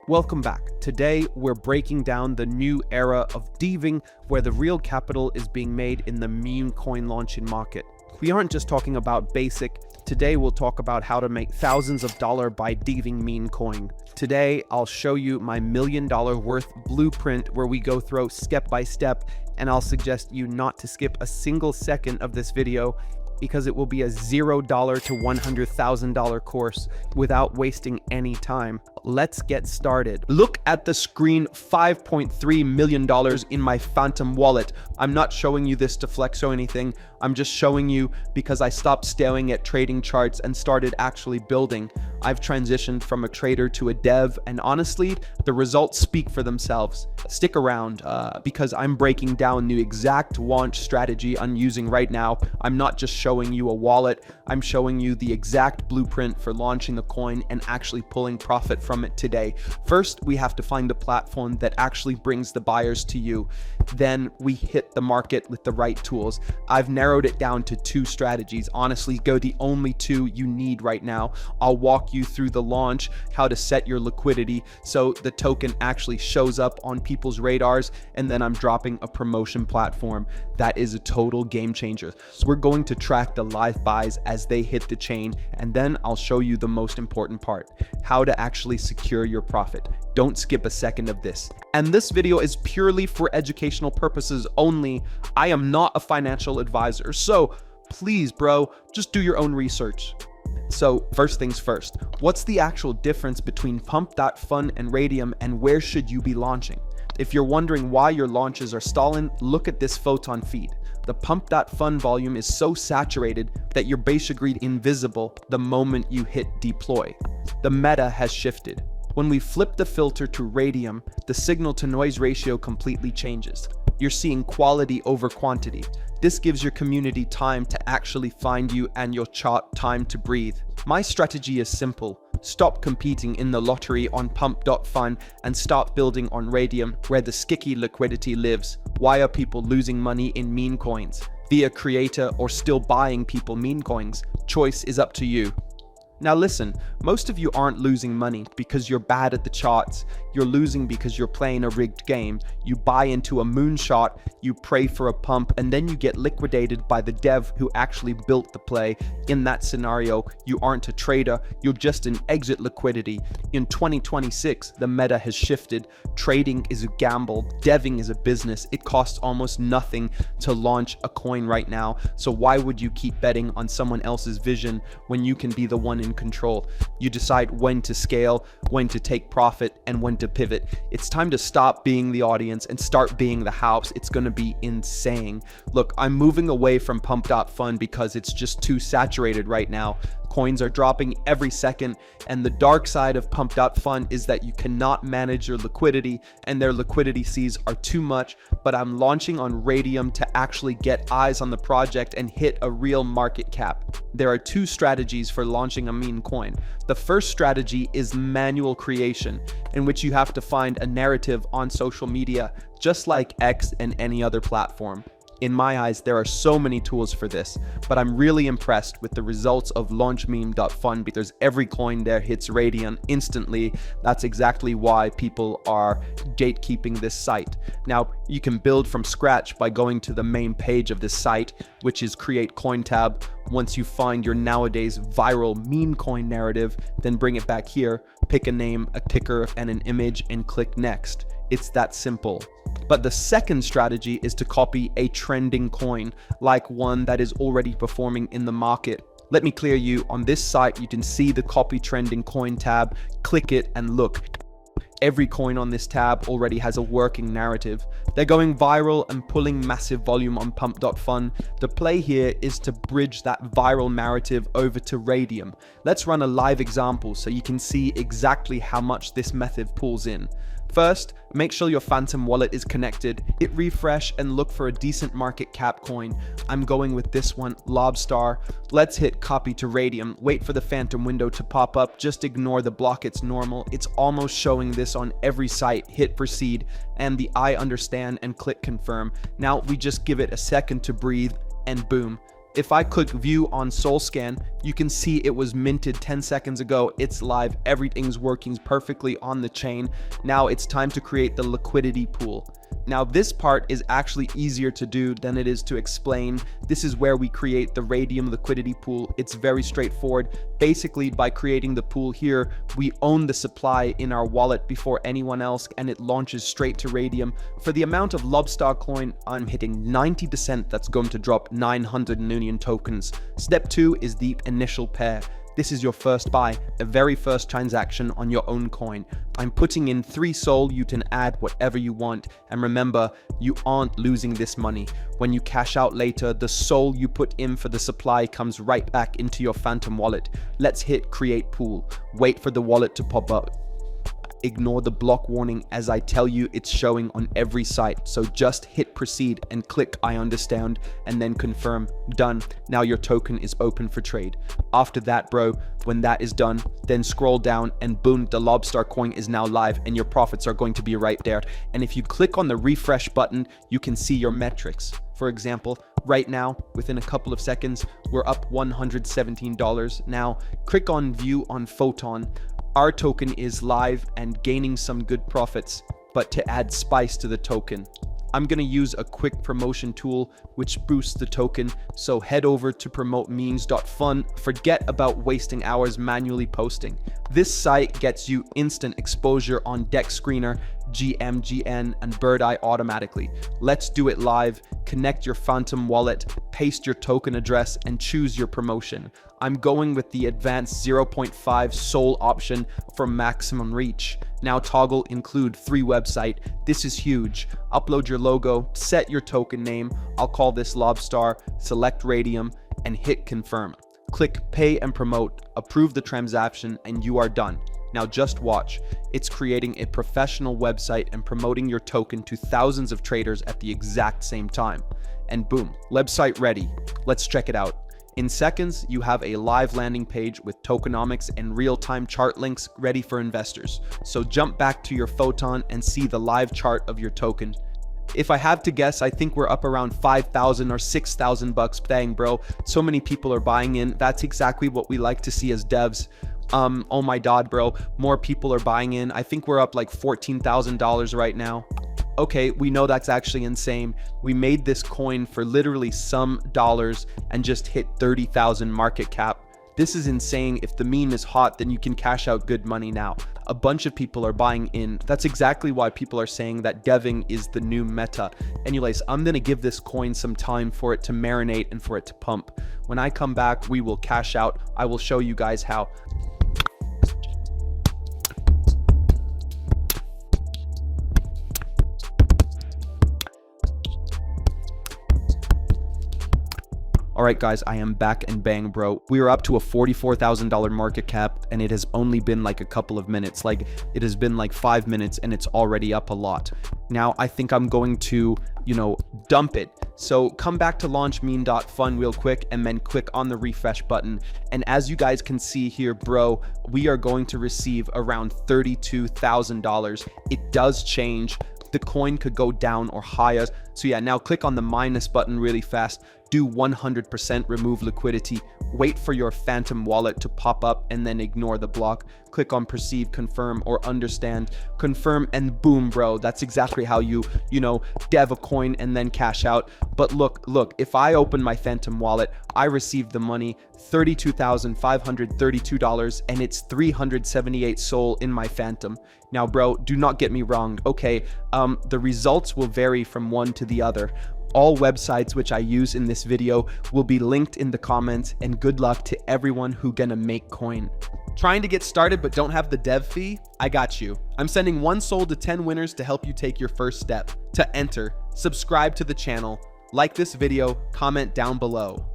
Welcome back. Today, we're breaking down the new era of thieving, where the real capital is being made in the Memecoin launching market. We aren't just talking about basic. Today, we'll talk about how to make thousands of dollars by thieving Memecoin. Today, I'll show you my $1 million worth blueprint where we go through step by step, and I'll suggest you not to skip a single second of this video, because it will be a $0 to $100,000 course without wasting any time. Let's get started. Look at the screen, $5.3 million in my Phantom wallet. I'm not showing you this to flex or anything. I'm just showing you because I stopped staring at trading charts and started actually building. I've transitioned from a trader to a dev, and honestly, the results speak for themselves. Stick around because I'm breaking down the exact launch strategy I'm using right now. I'm not just showing you a wallet, I'm showing you the exact blueprint for launching the coin and actually pulling profit from it today. First, we have to find a platform that actually brings the buyers to you. Then we hit the market with the right tools. I've narrowed it down to 2 strategies. Honestly, go the only 2 you need right now. I'll walk you through the launch, how to set your liquidity so the token actually shows up on people's radars, and then I'm dropping a promotion platform that is a total game changer. So we're going to track the live buys as they hit the chain, and then I'll show you the most important part, how to actually secure your profit. Don't skip a second of this. And this video is purely for educational purposes only. I am not a financial advisor, so please, bro, just do your own research. So first things first, what's the actual difference between Pump.Fun and Radium, and where should you be launching? If you're wondering why your launches are stalling, look at this photon feed. The Pump.Fun volume is so saturated that you're basically invisible the moment you hit deploy. The meta has shifted. When we flip the filter to Radium, the signal to noise ratio completely changes. You're seeing quality over quantity. This gives your community time to actually find you and your chart time to breathe. My strategy is simple. Stop competing in the lottery on Pump.Fun and start building on Radium, where the sticky liquidity lives. Why are people losing money in meme coins? Via creator or still buying people meme coins? Choice is up to you. Now listen, most of you aren't losing money because you're bad at the charts. You're losing because you're playing a rigged game. You buy into a moonshot, you pray for a pump, and then you get liquidated by the dev who actually built the play. In that scenario, you aren't a trader, you're just an exit liquidity. In 2026, the meta has shifted. Trading is a gamble, deving is a business. It costs almost nothing to launch a coin right now. So why would you keep betting on someone else's vision when you can be the one in control? You decide when to scale, when to take profit, and when to pivot. It's time to stop being the audience and start being the house. It's going to be insane. Look, I'm moving away from Pump.Fun because it's just too saturated right now. Coins are dropping every second, and the dark side of Pump.Fun is that you cannot manage your liquidity, and their liquidity fees are too much. But I'm launching on Radium to actually get eyes on the project and hit a real market cap. There are 2 strategies for launching a meme coin. The first strategy is manual creation, in which you have to find a narrative on social media, just like X and any other platform. In my eyes, there are so many tools for this, but I'm really impressed with the results of launchmeme.fun because every coin there hits Radium instantly. That's exactly why people are gatekeeping this site. Now, you can build from scratch by going to the main page of this site, which is Create Coin tab. Once you find your nowadays viral meme coin narrative, then bring it back here, pick a name, a ticker, and an image, and click Next. It's that simple. But the second strategy is to copy a trending coin, like one that is already performing in the market. Let me clear you, on this site you can see the copy trending coin tab, click it and look. Every coin on this tab already has a working narrative. They're going viral and pulling massive volume on Pump.Fun. The play here is to bridge that viral narrative over to Radium. Let's run a live example so you can see exactly how much this method pulls in. First, make sure your Phantom wallet is connected. Hit refresh and look for a decent market cap coin. I'm going with this one, Lobstar. Let's hit copy to Radium. Wait for the Phantom window to pop up. Just ignore the block, it's normal. It's almost showing this on every site. Hit proceed and the I understand and click confirm. Now we just give it a second to breathe and boom. If I click view on SolScan, you can see it was minted 10 seconds ago. It's live. Everything's working perfectly on the chain. Now it's time to create the liquidity pool. Now this part is actually easier to do than it is to explain. This is where we create the Radium liquidity pool. It's very straightforward. Basically, by creating the pool here, we own the supply in our wallet before anyone else, and it launches straight to Radium. For the amount of Lobstar coin, I'm hitting 90%. That's going to drop 900 million tokens. Step 2 is the initial pair. This is your first buy, a very first transaction on your own coin. I'm putting in 3 SOL, you can add whatever you want. And remember, you aren't losing this money. When you cash out later, the SOL you put in for the supply comes right back into your Phantom wallet. Let's hit create pool. Wait for the wallet to pop up. Ignore the block warning, as I tell you it's showing on every site. So just hit proceed and click I understand and then confirm. Done. Now your token is open for trade. After that, bro, when that is done, then scroll down and boom, the Lobstar coin is now live and your profits are going to be right there. And if you click on the refresh button, you can see your metrics. For example, right now, within a couple of seconds, we're up $117. Now, click on view on Photon. Our token is live and gaining some good profits, but to add spice to the token, I'm going to use a quick promotion tool which boosts the token. So head over to promotememes.fun. Forget about wasting hours manually posting. This site gets you instant exposure on Dex Screener, GMGN, and Bird Eye automatically. Let's do it live. Connect your Phantom wallet, paste your token address, and choose your promotion. I'm going with the advanced 0.5 SOL option for maximum reach. Now toggle include 3 website. This is huge. Upload your logo, set your token name. I'll call this Lobstar, select Radium, and hit confirm. Click pay and promote, approve the transaction, and you are done. Now just watch. It's creating a professional website and promoting your token to thousands of traders at the exact same time. And boom, website ready. Let's check it out. In seconds, you have a live landing page with tokenomics and real-time chart links ready for investors. So jump back to your Photon and see the live chart of your token. If I have to guess, I think we're up around 5,000 or 6,000 bucks. Dang, bro. So many people are buying in. That's exactly what we like to see as devs. Oh my god, bro. More people are buying in. I think we're up like $14,000 right now. Okay, we know that's actually insane. We made this coin for literally some dollars and just hit 30,000 market cap. This is insane. If the meme is hot, then you can cash out good money now. A bunch of people are buying in. That's exactly why people are saying that deving is the new meta. Anyways, I'm gonna give this coin some time for it to marinate and for it to pump. When I come back, we will cash out. I will show you guys how. All right, guys, I am back and bang, bro. We are up to a $44,000 market cap, and it has only been like a couple of minutes. Like, it has been like 5 minutes, and it's already up a lot. Now, I think I'm going to, dump it. So come back to launchmeme.fun real quick, and then click on the refresh button. And as you guys can see here, bro, we are going to receive around $32,000. It does change. The coin could go down or higher. So yeah, now click on the minus button really fast. Do 100% remove liquidity. Wait for your Phantom wallet to pop up and then ignore the block. Click on perceive, confirm, or understand. Confirm and boom, bro. That's exactly how you dev a coin and then cash out. But look, if I open my Phantom wallet, I received the money, $32,532, and it's 378 SOL in my Phantom. Now, bro, do not get me wrong. Okay, the results will vary from one to the other. All websites which I use in this video will be linked in the comments, and good luck to everyone who gonna make coin. Trying to get started but don't have the dev fee? I got you. I'm sending 1 SOL to 10 winners to help you take your first step. To enter, subscribe to the channel, like this video, comment down below.